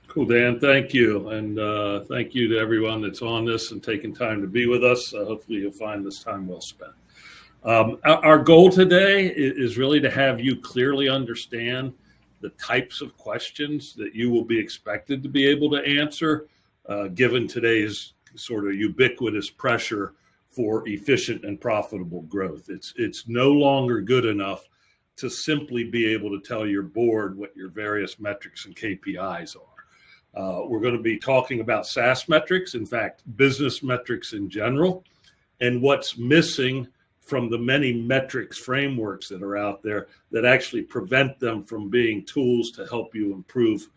Cool, Dan. Thank you. And thank you to everyone that's on this and taking time to be with us. Hopefully you'll find this time well spent. Our goal today is really to have you clearly understand the types of questions that you will be expected to be able to answer, given today's sort of ubiquitous pressure for efficient and profitable growth. It's no longer good enough to simply be able to tell your board what your various metrics and KPIs are. We're going to be talking about SaaS metrics, in fact, business metrics in general, and what's missing from the many metrics frameworks that are out there that actually prevent them from being tools to help you improve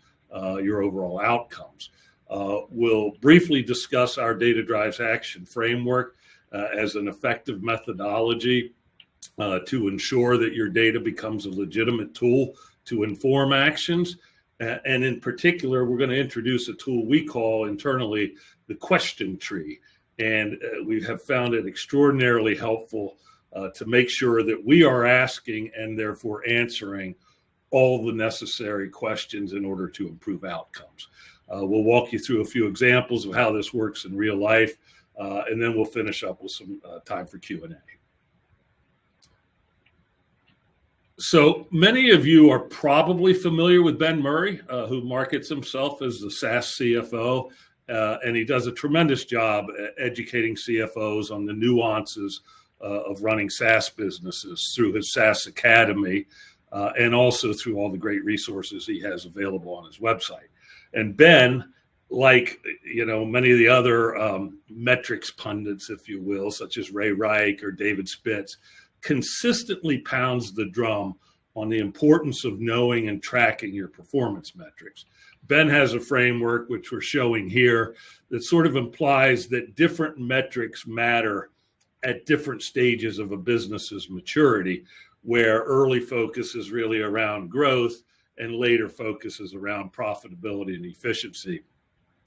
your overall outcomes. We'll briefly discuss our Data Drives Action framework as an effective methodology to ensure that your data becomes a legitimate tool to inform actions. And in particular, we're going to introduce a tool we call internally the question tree. And we have found it extraordinarily helpful to make sure that we are asking and therefore answering all the necessary questions in order to improve outcomes. We'll walk you through a few examples of how this works in real life, and then we'll finish up with some time for Q&A. So many of you are probably familiar with Ben Murray, who markets himself as the SaaS CFO, and he does a tremendous job at educating CFOs on the nuances of running SaaS businesses through his SaaS Academy, and also through all the great resources he has available on his website. And Ben, like many of the other metrics pundits, if you will, such as Ray Reich or David Spitz, consistently pounds the drum on the importance of knowing and tracking your performance metrics. Ben has a framework, which we're showing here, that sort of implies that different metrics matter at different stages of a business's maturity, where early focus is really around growth and later focus is around profitability and efficiency.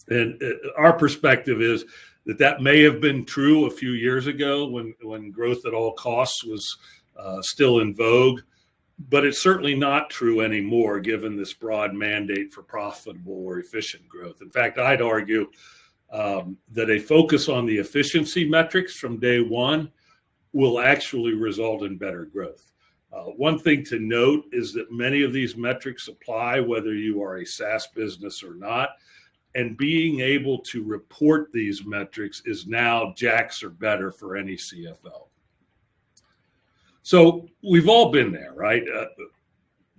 And our perspective is that may have been true a few years ago when growth at all costs was still in vogue, but it's certainly not true anymore given this broad mandate for profitable or efficient growth. In fact, I'd argue that a focus on the efficiency metrics from day one will actually result in better growth. One thing to note is that many of these metrics apply whether you are a SaaS business or not. And being able to report these metrics is now jacks or better for any CFO. So we've all been there, right?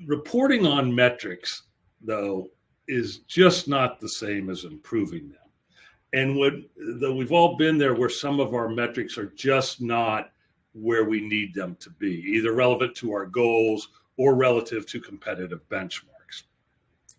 Reporting on metrics, though, is just not the same as improving them. And though we've all been there where some of our metrics are just not where we need them to be, either relevant to our goals or relative to competitive benchmarks.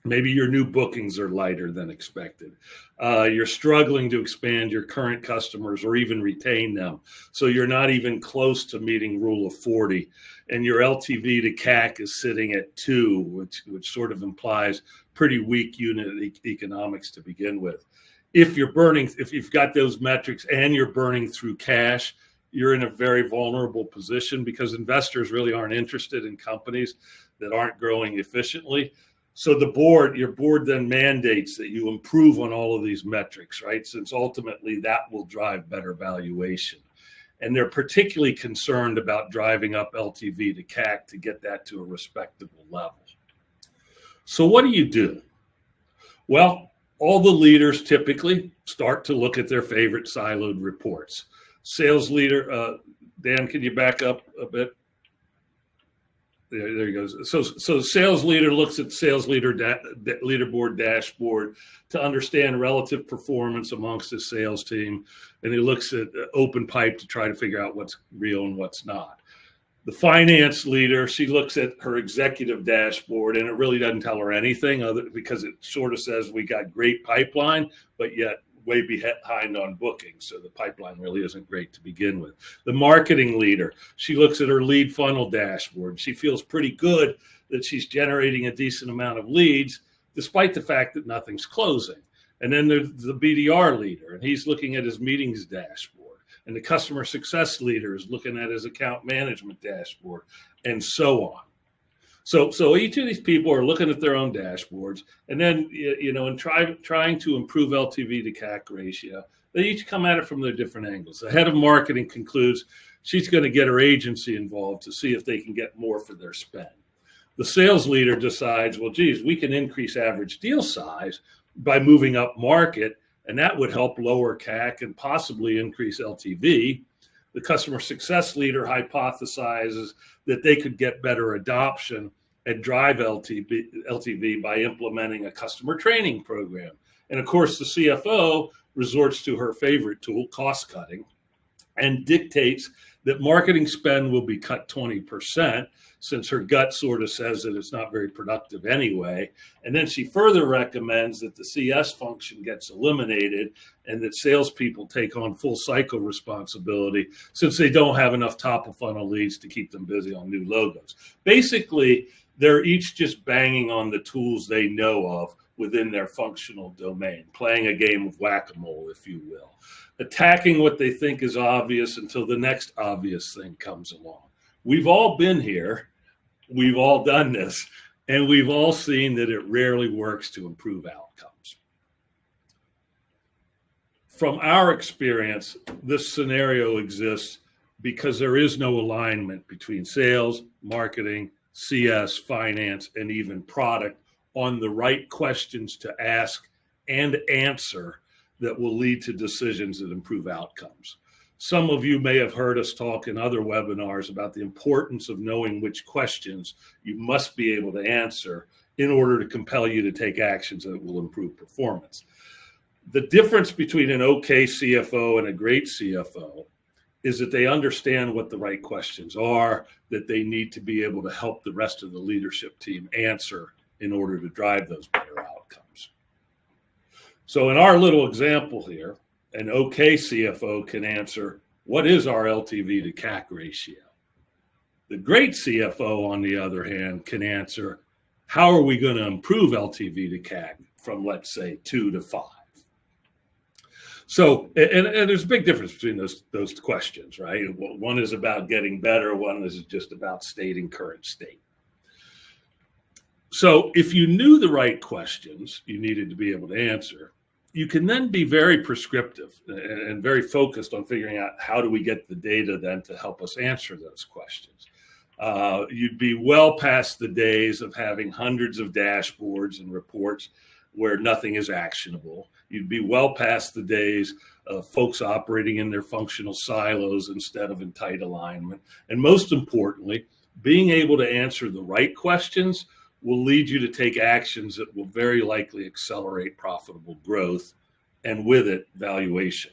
Maybe your new bookings are lighter than expected. You're struggling to expand your current customers or even retain them. So you're not even close to meeting Rule of 40. And your LTV to CAC is sitting at 2, which sort of implies pretty weak unit economics to begin with. If you've got those metrics and you're burning through cash, you're in a very vulnerable position because investors really aren't interested in companies that aren't growing efficiently. So your board then mandates that you improve on all of these metrics, right? Since ultimately that will drive better valuation. And they're particularly concerned about driving up LTV to CAC to get that to a respectable level. So what do? Well, all the leaders typically start to look at their favorite siloed reports. Sales leader, Dan, can you back up a bit? There he goes. So sales leader looks at sales leaderboard dashboard to understand relative performance amongst his sales team. And he looks at open pipe to try to figure out what's real and what's not. The finance leader, she looks at her executive dashboard and it really doesn't tell her anything because it sort of says we got great pipeline, but yet way behind on bookings. So the pipeline really isn't great to begin with. The marketing leader, she looks at her lead funnel dashboard. She feels pretty good that she's generating a decent amount of leads, despite the fact that nothing's closing. And then there's the BDR leader, and he's looking at his meetings dashboard. And the customer success leader is looking at his account management dashboard, and so on. So each of these people are looking at their own dashboards, and then and trying to improve LTV to CAC ratio. They each come at it from their different angles. The head of marketing concludes she's going to get her agency involved to see if they can get more for their spend. The sales leader decides, well, geez, we can increase average deal size by moving up market, and that would help lower CAC and possibly increase LTV. The customer success leader hypothesizes that they could get better adoption and drive LTV by implementing a customer training program. And of course, the CFO resorts to her favorite tool, cost cutting, and dictates that marketing spend will be cut 20%, since her gut sort of says that it's not very productive anyway. And then she further recommends that the CS function gets eliminated and that salespeople take on full cycle responsibility, since they don't have enough top of funnel leads to keep them busy on new logos. Basically, they're each just banging on the tools they know of within their functional domain, playing a game of whack-a-mole, if you will, attacking what they think is obvious until the next obvious thing comes along. We've all been here, we've all done this, and we've all seen that it rarely works to improve outcomes. From our experience, this scenario exists because there is no alignment between sales, marketing, CS, finance, and even product on the right questions to ask and answer that will lead to decisions that improve outcomes. Some of you may have heard us talk in other webinars about the importance of knowing which questions you must be able to answer in order to compel you to take actions that will improve performance. The difference between an okay CFO and a great CFO is that they understand what the right questions are, that they need to be able to help the rest of the leadership team answer in order to drive those better outcomes. So in our little example here, an okay CFO can answer, what is our LTV to CAC ratio? The great CFO, on the other hand, can answer, how are we going to improve LTV to CAC from, let's say, 2 to 5? So, and there's a big difference between those questions, right? One is about getting better, one is just about stating current state. So if you knew the right questions you needed to be able to answer, you can then be very prescriptive and very focused on figuring out how do we get the data then to help us answer those questions. You'd be well past the days of having hundreds of dashboards and reports where nothing is actionable. You'd be well past the days of folks operating in their functional silos instead of in tight alignment. And most importantly, being able to answer the right questions will lead you to take actions that will very likely accelerate profitable growth, and with it, valuation.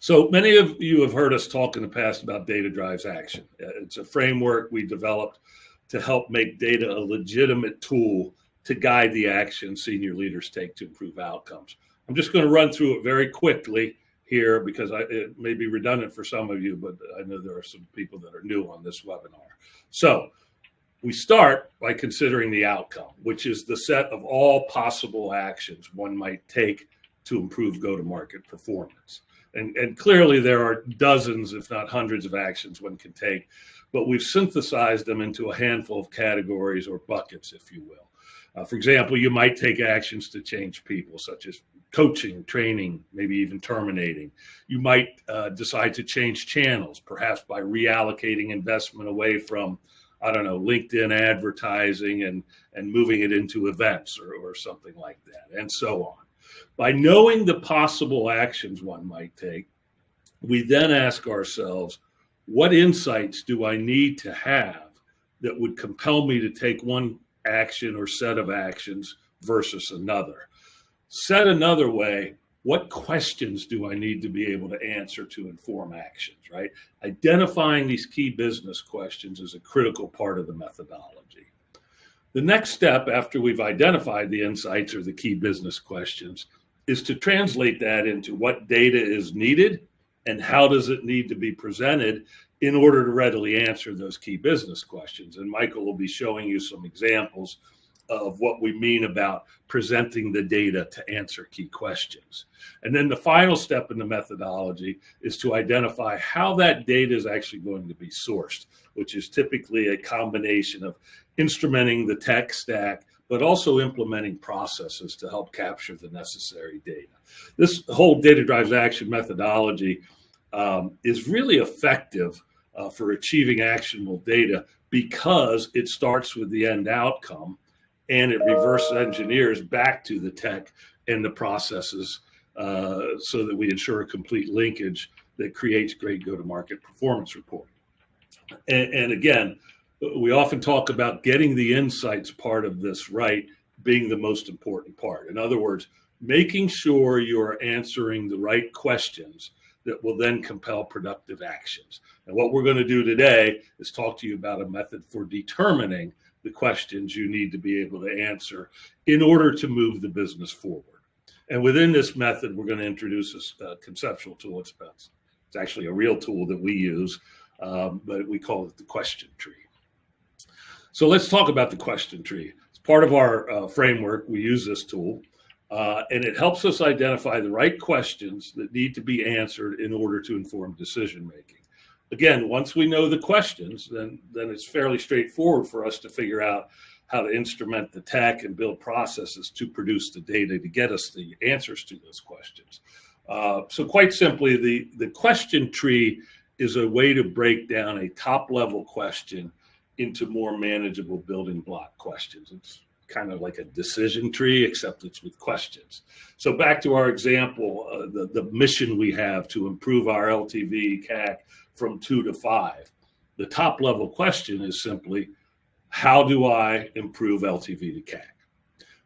So many of you have heard us talk in the past about data drives action. It's a framework we developed to help make data a legitimate tool to guide the action senior leaders take to improve outcomes. I'm just going to run through it very quickly here because it may be redundant for some of you, but I know there are some people that are new on this webinar. So we start by considering the outcome, which is the set of all possible actions one might take to improve go-to-market performance. And clearly there are dozens, if not hundreds of actions one can take, but we've synthesized them into a handful of categories or buckets, if you will. For example, you might take actions to change people, such as coaching, training, maybe even terminating. You might decide to change channels, perhaps by reallocating investment away from, I don't know, LinkedIn advertising and moving it into events or something like that, and so on. By knowing the possible actions one might take, we then ask ourselves, what insights do I need to have that would compel me to take one action or set of actions versus another? Said another way, what questions do I need to be able to answer to inform actions, right? Identifying these key business questions is a critical part of the methodology. The next step after we've identified the insights or the key business questions is to translate that into what data is needed and how does it need to be presented in order to readily answer those key business questions. And Michael will be showing you some examples of what we mean about presenting the data to answer key questions. And then the final step in the methodology is to identify how that data is actually going to be sourced, which is typically a combination of instrumenting the tech stack, but also implementing processes to help capture the necessary data. This whole data drives action methodology is really effective for achieving actionable data because it starts with the end outcome and it reverse engineers back to the tech and the processes so that we ensure a complete linkage that creates great go-to-market performance reporting. And again, we often talk about getting the insights part of this right being the most important part. In other words, making sure you're answering the right questions that will then compel productive actions. And what we're going to do today is talk to you about a method for determining the questions you need to be able to answer in order to move the business forward. And within this method, we're going to introduce a conceptual tool. It's actually a real tool that we use, but we call it the question tree. So let's talk about the question tree. It's part of our framework. We use this tool, and it helps us identify the right questions that need to be answered in order to inform decision making. Again, once we know the questions, then it's fairly straightforward for us to figure out how to instrument the tech and build processes to produce the data to get us the answers to those questions. So quite simply, the question tree is a way to break down a top-level question into more manageable building block questions. It's kind of like a decision tree, except it's with questions. So back to our example, the mission we have to improve our LTV CAC from 2 to 5. The top level question is simply, how do I improve LTV to CAC?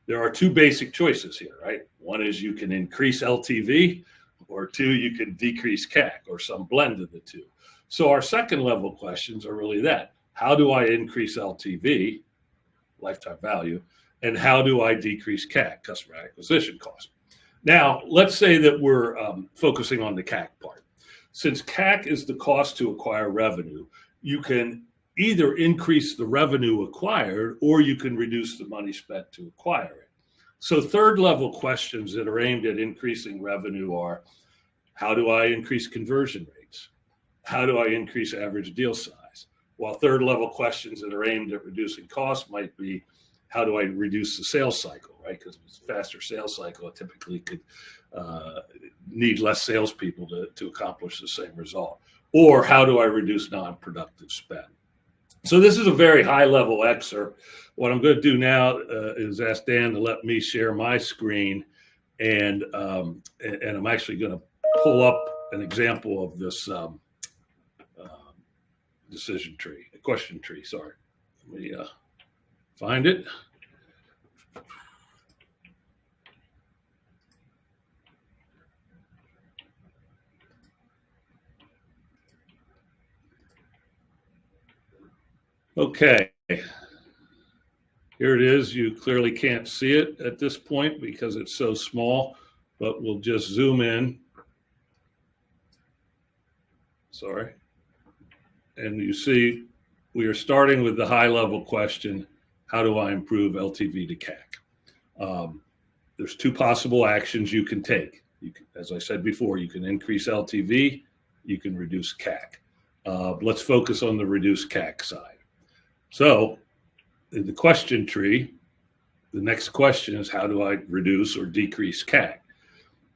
There are two basic choices here, right? One is you can increase LTV, or two, you can decrease CAC, or some blend of the two. So our second level questions are really that. How do I increase LTV, lifetime value, and how do I decrease CAC, customer acquisition cost? Now, let's say that we're focusing on the CAC part. Since CAC is the cost to acquire revenue, you can either increase the revenue acquired or you can reduce the money spent to acquire it. So third level questions that are aimed at increasing revenue are, how do I increase conversion rates? How do I increase average deal size? While third level questions that are aimed at reducing costs might be, how do I reduce the sales cycle, right? Because it's a faster sales cycle, it typically could need less salespeople to accomplish the same result. Or how do I reduce non-productive spend? So this is a very high level excerpt. What I'm going to do now is ask Dan to let me share my screen, and I'm actually going to pull up an example of this question tree, sorry. Let me find it. Okay, here it is. You clearly can't see it at this point because it's so small, but we'll just zoom in. Sorry. And you see, we are starting with the high level question, how do I improve LTV to CAC? There's two possible actions you can take. As I said before, you can increase LTV, you can reduce CAC. Let's focus on the reduce CAC side. So in the question tree, the next question is, how do I reduce or decrease CAC?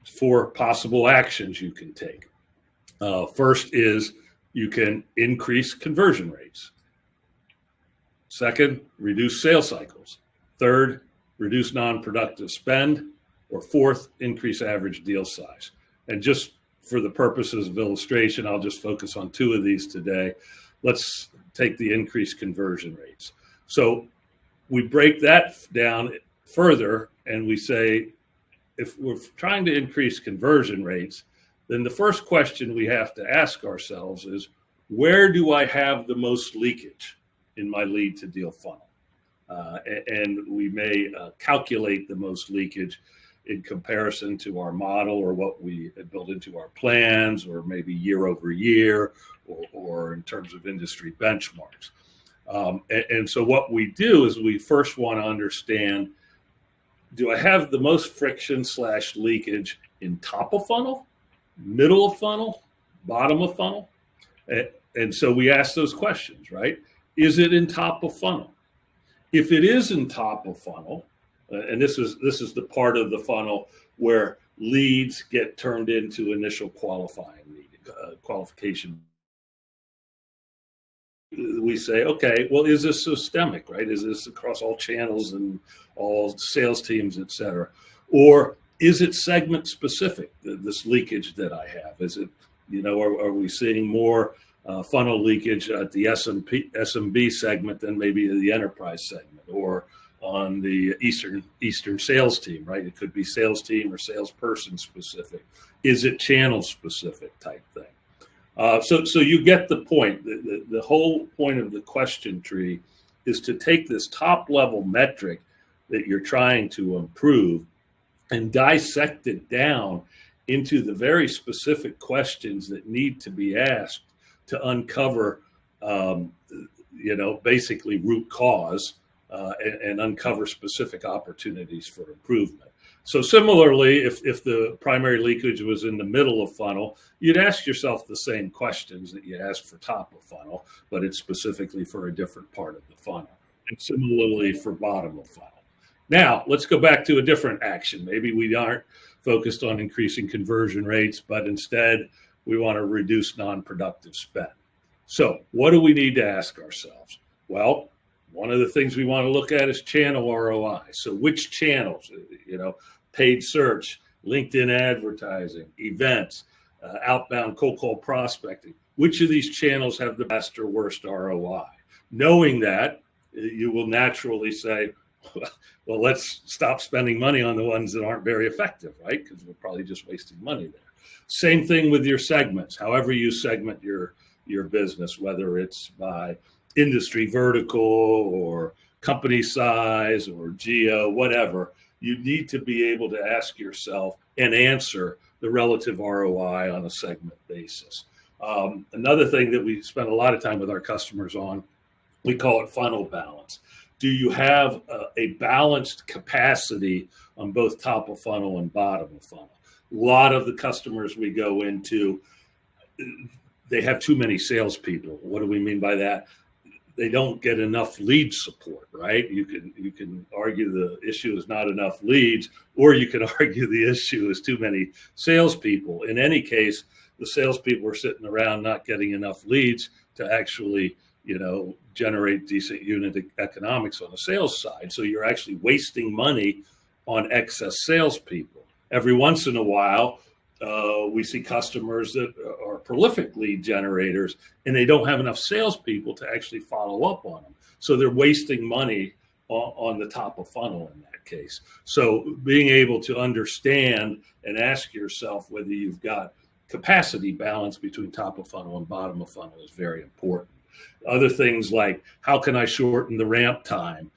4 possible actions you can take. First is you can increase conversion rates. Second, reduce sales cycles. Third, reduce non-productive spend. Or fourth, increase average deal size. And just for the purposes of illustration, I'll just focus on 2 of these today. Let's take the increased conversion rates. So we break that down further and we say, if we're trying to increase conversion rates, then the first question we have to ask ourselves is, where do I have the most leakage in my lead to deal funnel? And we may calculate the most leakage in comparison to our model or what we had built into our plans, or maybe year over year, or in terms of industry benchmarks. And so what we do is we first want to understand, do I have the most friction / leakage in top of funnel, middle of funnel, bottom of funnel? And so we ask those questions, right? Is it in top of funnel? If it isn't top of funnel, and this is the part of the funnel where leads get turned into initial qualification. We say, okay, well, is this systemic, right? Is this across all channels and all sales teams, et cetera? Or is it segment specific, this leakage that I have? Is it, are we seeing more funnel leakage at the SMB segment than maybe the enterprise segment, or on the Eastern sales team, right? It could be sales team or salesperson specific. Is it channel specific type thing? So you get the point. The whole point of the question tree is to take this top level metric that you're trying to improve and dissect it down into the very specific questions that need to be asked to uncover, basically root cause and uncover specific opportunities for improvement. So similarly, if the primary leakage was in the middle of funnel, you'd ask yourself the same questions that you asked for top of funnel, but it's specifically for a different part of the funnel. And similarly for bottom of funnel. Now, let's go back to a different action. Maybe we aren't focused on increasing conversion rates, but instead we want to reduce non-productive spend. So what do we need to ask ourselves? Well, one of the things we want to look at is channel ROI. So which channels, paid search, LinkedIn advertising, events, outbound cold call prospecting, which of these channels have the best or worst ROI? Knowing that, you will naturally say, well, let's stop spending money on the ones that aren't very effective, right? Because we're probably just wasting money there. Same thing with your segments. However you segment your business, whether it's by industry vertical or company size or geo, whatever, you need to be able to ask yourself and answer the relative ROI on a segment basis. Another thing that we spend a lot of time with our customers on, we call it funnel balance. Do you have a balanced capacity on both top of funnel and bottom of funnel? A lot of the customers we go into, they have too many salespeople. What do we mean by that? They don't get enough lead support, right? You can argue the issue is not enough leads, or you can argue the issue is too many salespeople. In any case, the salespeople are sitting around not getting enough leads to actually, generate decent unit economics on the sales side. So you're actually wasting money on excess salespeople. Every once in a while, we see customers that are prolific lead generators and they don't have enough salespeople to actually follow up on them. So they're wasting money on the top of funnel in that case. So being able to understand and ask yourself whether you've got capacity balance between top of funnel and bottom of funnel is very important. Other things like, how can I shorten the ramp time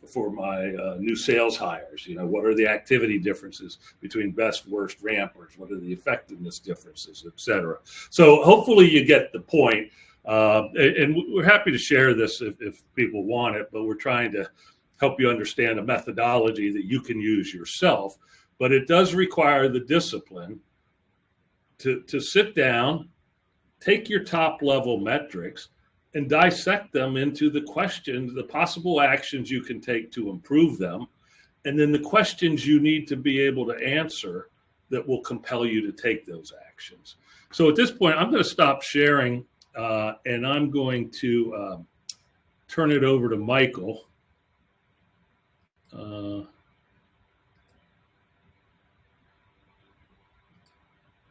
for my new sales hires? What are the activity differences between best, worst rampers? What are the effectiveness differences, et cetera? So hopefully you get the point. And we're happy to share this if people want it, but we're trying to help you understand a methodology that you can use yourself. But it does require the discipline to sit down, take your top level metrics and dissect them into the questions, the possible actions you can take to improve them, and then the questions you need to be able to answer that will compel you to take those actions. So at this point, I'm going to stop sharing and I'm going to turn it over to Michael.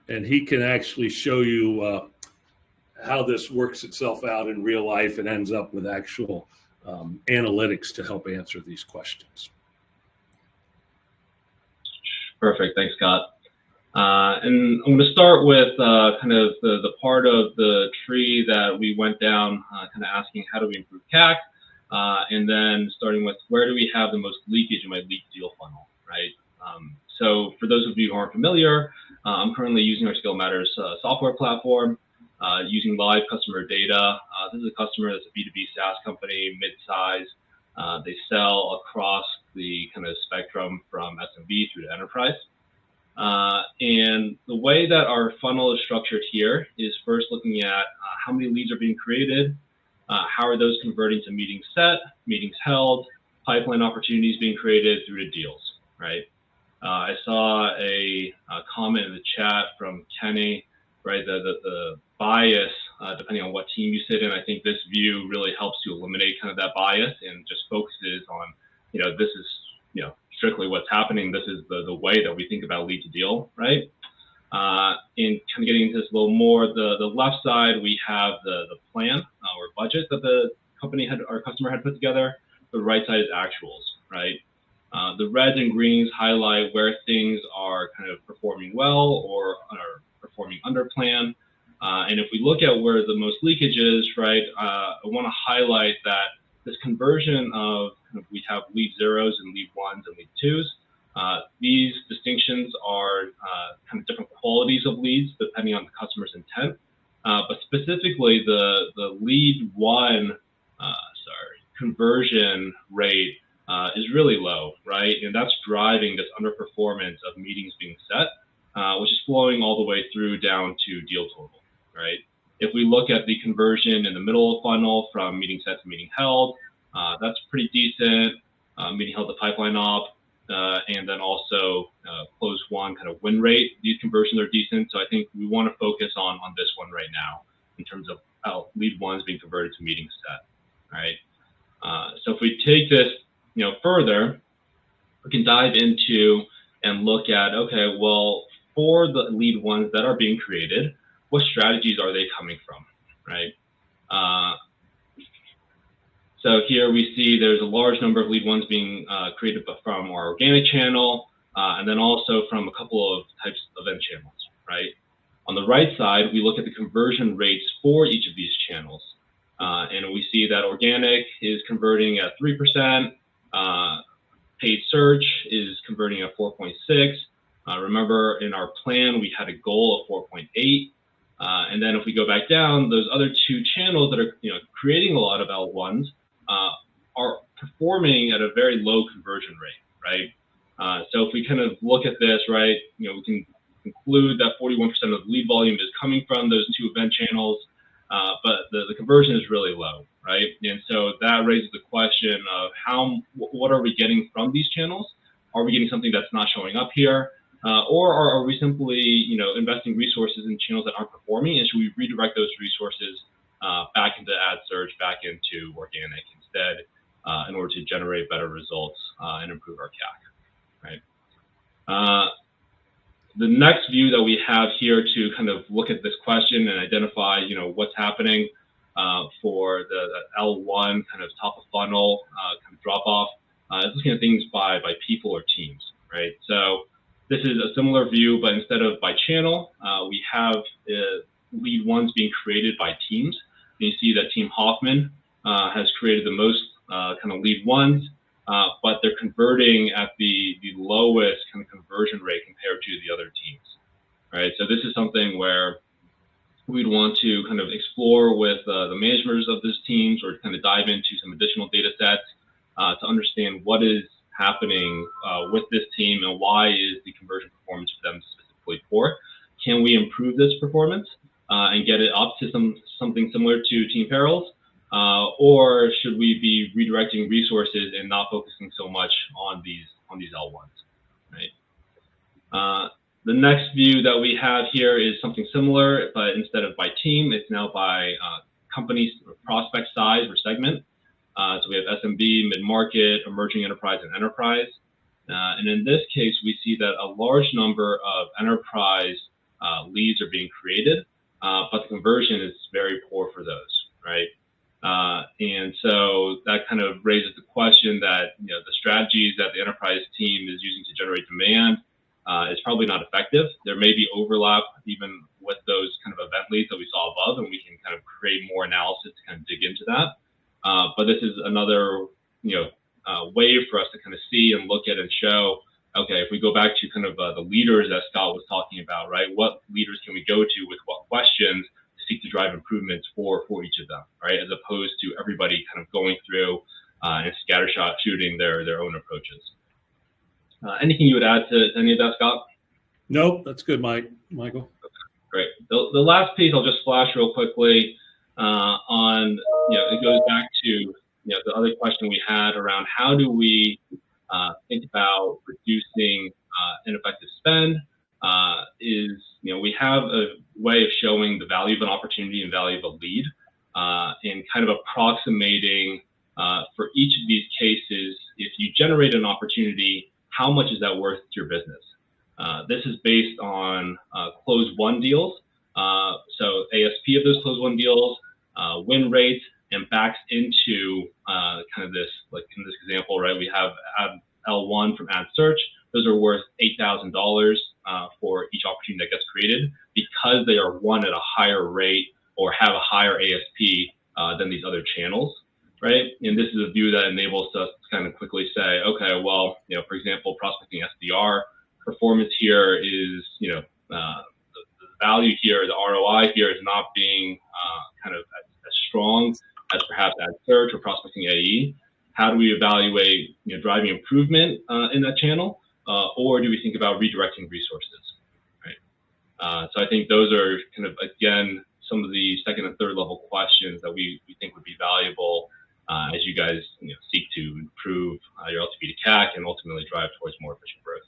And he can actually show you how this works itself out in real life and ends up with actual analytics to help answer these questions. Perfect. Thanks, Scott. And I'm going to start with kind of the part of the tree that we went down, kind of asking how do we improve CAC, and then starting with where do we have the most leakage in my lead deal funnel, right? So for those of you who aren't familiar, I'm currently using our Skill Matters software platform, using live customer data. This is a customer that's a B2B SaaS company, mid-size. They sell across the kind of spectrum from SMB through to enterprise. And the way that our funnel is structured here is first looking at how many leads are being created, How are those converting to meetings set, meetings held, pipeline opportunities being created through to deals, right? I saw a comment in the chat from Kenny, right? The bias, depending on what team you sit in, I think this view really helps to eliminate kind of that bias and just focuses on, this is, strictly what's happening. This is the way that we think about lead to deal, right? In kind of getting into this a little more, the left side, we have the plan or budget that our customer had put together. The right side is actuals, right? The reds and greens highlight where things are kind of performing well or are performing under plan. And if we look at where the most leakage is, right, I want to highlight that this conversion of we have lead zeros and lead ones and lead twos. These distinctions are kind of different qualities of leads depending on the customer's intent. But specifically, the lead one conversion rate is really low, right? And that's driving this underperformance of meetings being set, which is flowing all the way through down to deal total, right? If we look at the conversion in the middle of the funnel from meeting set to meeting held, that's pretty decent. Meeting held to pipeline op, and then also close one kind of win rate. These conversions are decent, so I think we want to focus on this one right now in terms of how lead ones being converted to meeting set, right? So if we take this, further, we can dive into and look at, okay, well, for the lead ones that are being created, what strategies are they coming from, right? So here we see there's a large number of lead ones being created from our organic channel, and then also from a couple of types of event channels, right? On the right side, we look at the conversion rates for each of these channels. And we see that organic is converting at 3%, paid search is converting at 4.6. Remember, in our plan, we had a goal of 4.8. And then if we go back down, those other two channels that are creating a lot of L1s are performing at a very low conversion rate, right? So if we kind of look at this, right, we can conclude that 41% of the lead volume is coming from those two event channels, but the conversion is really low, right? And so that raises the question of what are we getting from these channels? Are we getting something that's not showing up here? Or are we simply, investing resources in channels that aren't performing, and should we redirect those resources back into ad search, back into organic instead, in order to generate better results and improve our CAC, right? The next view that we have here to kind of look at this question and identify, what's happening for the L1 kind of top of funnel kind of drop off is looking at things by people or teams, right? So this is a similar view, but instead of by channel, we have lead ones being created by teams. And you see that Team Hoffman has created the most kind of lead ones, but they're converting at the lowest kind of conversion rate compared to the other teams, right? So this is something where we'd want to kind of explore with the managers of these teams, or kind of dive into some additional data sets to understand what is happening with this team and why is the conversion performance for them specifically poor. Can we improve this performance and get it up to something similar to Team Perils? Or should we be redirecting resources and not focusing so much on these L1s, right? The next view that we have here is something similar, but instead of by team, it's now by company prospect size or segment. So we have SMB, mid-market, emerging enterprise, and enterprise. And in this case, we see that a large number of enterprise leads are being created, but the conversion is very poor for those, right? And so that kind of raises the question that the strategies that the enterprise team is using to generate demand is probably not effective. There may be overlap even with those kind of event leads that we saw above, and we can kind of create more analysis to kind of dig into that. But this is another way for us to kind of see and look at and show, okay, if we go back to kind of the leaders that Scott was talking about, right? What leaders can we go to with what questions to seek to drive improvements for each of them, right? As opposed to everybody kind of going through and scattershot shooting their own approaches. Anything you would add to any of that, Scott? Nope, that's good, Michael. Okay, great. The last piece I'll just flash real quickly. on, it goes back to, the other question we had around how do we think about reducing ineffective spend. We have a way of showing the value of an opportunity and value of a lead, and kind of approximating for each of these cases, if you generate an opportunity, how much is that worth to your business? This is based on closed won deals. So ASP of those closed won deals, win rates, and backs into kind of this, like in this example, right? We have L1 from ad search. Those are worth $8,000 for each opportunity that gets created because they are won at a higher rate or have a higher ASP than these other channels, right? And this is a view that enables us to kind of quickly say, okay, well, for example, prospecting SDR performance here is, the value here, the ROI here is not being kind of as strong as perhaps ad search or prospecting AE. How do we evaluate, driving improvement in that channel, or do we think about redirecting resources, right? So I think those are kind of, again, some of the second and third level questions that we think would be valuable as you guys seek to improve your LTV to CAC and ultimately drive towards more efficient growth.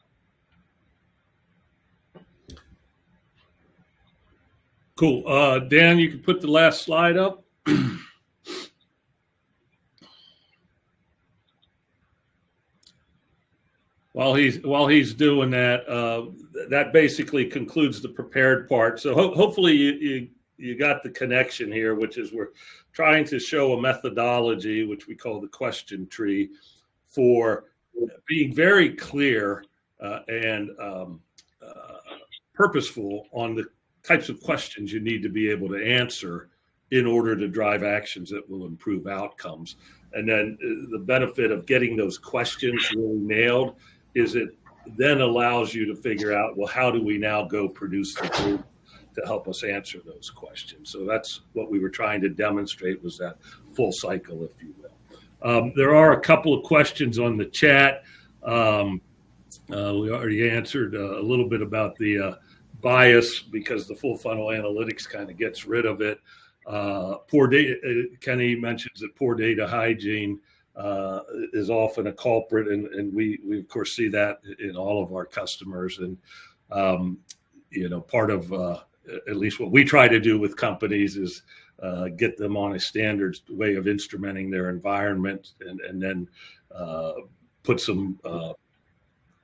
Cool. Dan, you can put the last slide up. While he's doing that, that basically concludes the prepared part. So hopefully you got the connection here, which is we're trying to show a methodology, which we call the question tree, for being very clear and purposeful on the types of questions you need to be able to answer in order to drive actions that will improve outcomes. And then the benefit of getting those questions really nailed is it then allows you to figure out, well, how do we now go produce the tool to help us answer those questions? So that's what we were trying to demonstrate, was that full cycle, if you will. There are a couple of questions on the chat. We already answered a little bit about the bias, because the full funnel analytics kind of gets rid of it. Poor data, Kenny mentions that poor data hygiene is often a culprit, and we of course see that in all of our customers. And part of at least what we try to do with companies is get them on a standard way of instrumenting their environment, and then put some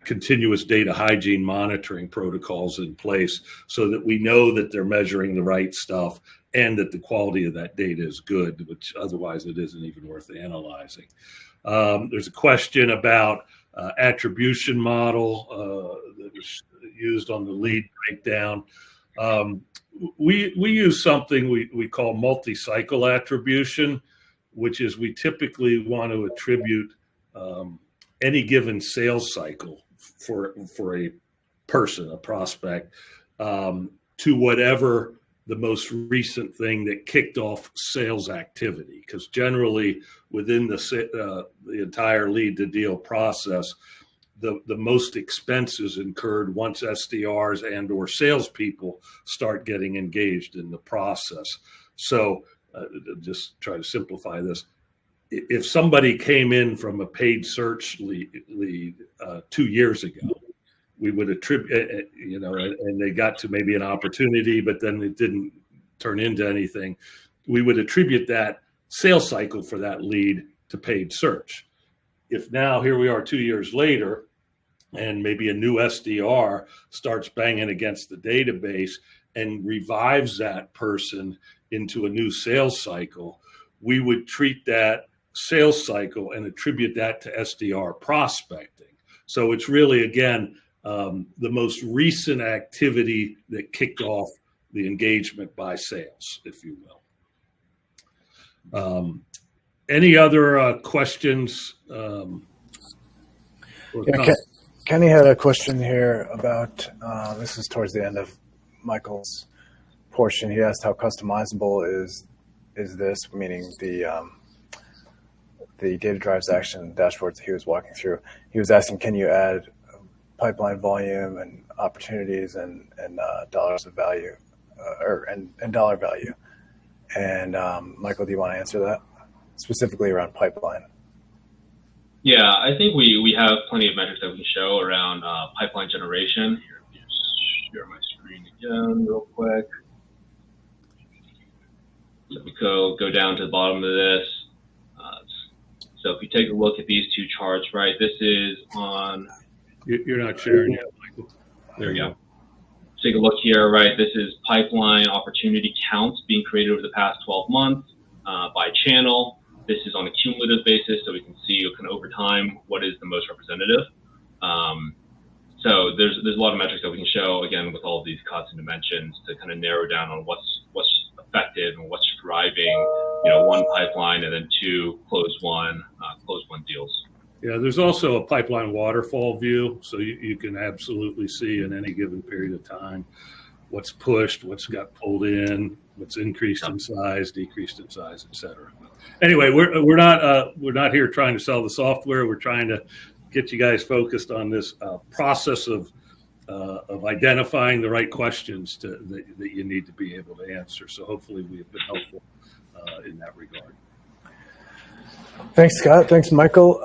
continuous data hygiene monitoring protocols in place so that we know that they're measuring the right stuff and that the quality of that data is good, which otherwise it isn't even worth analyzing. There's a question about attribution model that was used on the lead breakdown. We use something we call multi-cycle attribution, which is we typically want to attribute any given sales cycle for a person, a prospect, to whatever the most recent thing that kicked off sales activity. Because generally within the entire lead to deal process, the most expenses incurred once SDRs and or salespeople start getting engaged in the process. So just try to simplify this. If somebody came in from a paid search lead 2 years ago, we would attribute, and they got to maybe an opportunity, but then it didn't turn into anything. We would attribute that sales cycle for that lead to paid search. If now here we are 2 years later, and maybe a new SDR starts banging against the database and revives that person into a new sales cycle, we would treat that sales cycle and attribute that to SDR prospecting. So it's really, again, the most recent activity that kicked off the engagement by sales, if you will. Any other questions? Kenny had a question here about, this is towards the end of Michael's portion. He asked how customizable is this, meaning the data drives action dashboards that he was walking through. He was asking, can you add pipeline volume and opportunities and dollars of value, and dollar value? And Michael, do you want to answer that specifically around pipeline? Yeah, I think we have plenty of metrics that we can show around pipeline generation. Here, let me just share my screen again real quick. Let me go down to the bottom of this. So if you take a look at these two charts, right, this is on... You're not sharing yet, Michael. There you go. Take a look here, right? This is pipeline opportunity counts being created over the past 12 months by channel. This is on a cumulative basis, so we can see kind of over time what is the most representative. So there's a lot of metrics that we can show, again, with all of these cuts and dimensions to kind of narrow down on what's effective and what's driving, one pipeline and then two closed won deals. Yeah, there's also a pipeline waterfall view, so you can absolutely see in any given period of time what's pushed, what's got pulled in, what's increased in size, decreased in size, et cetera. Anyway, we're not here trying to sell the software. We're trying to get you guys focused on this process of identifying the right questions that you need to be able to answer. So hopefully we have been helpful in that regard. Thanks, Scott. Thanks, Michael.